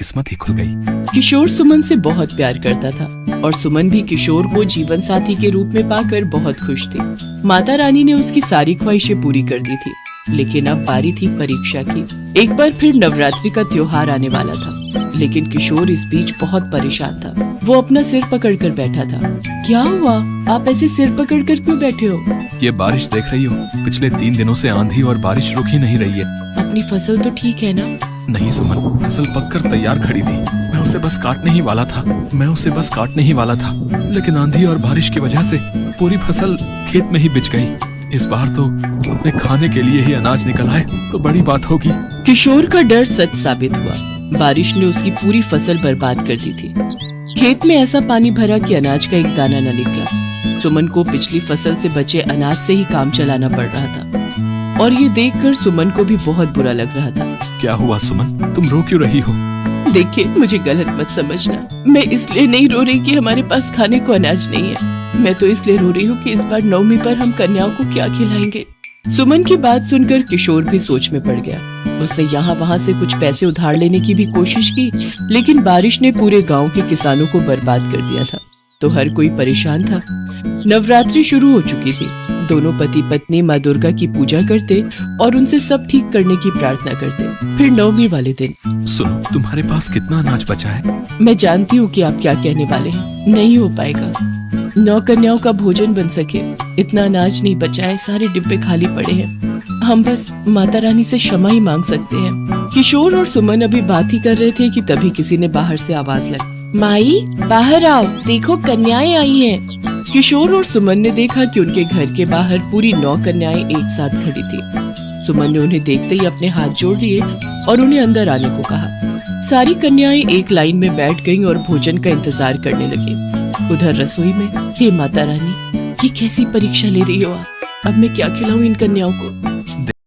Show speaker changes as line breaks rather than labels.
किस्मत ही खुल गई।
किशोर सुमन से बहुत प्यार करता था और सुमन भी किशोर को जीवन साथी के रूप में पाकर बहुत खुश थी। माता रानी ने उसकी सारी ख्वाहिशें पूरी कर दी थी, लेकिन अब बारी थी परीक्षा की। एक बार फिर नवरात्रि का त्योहार आने वाला था, लेकिन किशोर इस बीच बहुत परेशान था। वो अपना सिर पकड़कर बैठा था। क्या हुआ? आप ऐसे सिर पकड़कर क्यों बैठे हो?
ये बारिश देख रही हो, पिछले 3 दिनों से आंधी और बारिश रुक ही नहीं रही है।
अपनी फसल तो ठीक है ना?
नहीं सुमन, फसल पककर तैयार खड़ी थी। मैं उसे बस काटने ही वाला था, लेकिन आंधी और बारिश की वजह से पूरी फसल खेत में ही बिछ गई। इस बार तो अपने खाने के लिए ही अनाज निकल आए तो बड़ी बात होगी।
किशोर का डर सच साबित हुआ। बारिश ने उसकी पूरी फसल बर्बाद कर दी थी। खेत में ऐसा पानी भरा कि अनाज का एक दाना न निकला। सुमन को पिछली फसल से बचे अनाज से ही काम चलाना पड़ रहा था और ये देखकर सुमन को भी बहुत बुरा लग रहा था।
क्या हुआ सुमन, तुम रो क्यों रही हो?
देखिए, मुझे गलत मत समझना। मैं इसलिए नहीं रो रही कि हमारे पास खाने को अनाज नहीं है। मैं तो इसलिए रो रही हूँ कि इस बार नवमी पर हम कन्याओं को क्या खिलाएंगे। सुमन की बात सुनकर किशोर भी सोच में पड़ गया। उसने यहाँ वहाँ से कुछ पैसे उधार लेने की भी कोशिश की, लेकिन बारिश ने पूरे गांव के किसानों को बर्बाद कर दिया था, तो हर कोई परेशान था। नवरात्रि शुरू हो चुकी थी। दोनों पति पत्नी माँ दुर्गा की पूजा करते और उनसे सब ठीक करने की प्रार्थना करते। फिर नवमी वाले दिन,
सुनो, तुम्हारे पास कितना अनाज बचा है?
मैं जानती हूँ कि आप क्या कहने वाले हैं। नहीं हो पाएगा। 9 कन्याओं का भोजन बन सके इतना अनाज नहीं बचा है। सारे डिब्बे खाली पड़े हैं। हम बस माता रानी से क्षमा ही मांग सकते हैं। किशोर और सुमन अभी बात ही कर रहे थे कि तभी किसी ने बाहर से आवाज लगी, माई बाहर आओ, देखो कन्याएं आई हैं। किशोर और सुमन ने देखा कि उनके घर के बाहर पूरी 9 कन्याएं एक साथ खड़ी थी। सुमन ने उन्हें देखते ही अपने हाथ जोड़ लिए और उन्हें अंदर आने को कहा। सारी कन्याएं एक लाइन में बैठ गईं और भोजन का इंतजार करने लगी। उधर रसोई में, हे माता रानी, ये कैसी परीक्षा ले रही हो आप? अब मैं क्या खिलाऊं इन कन्याओं को?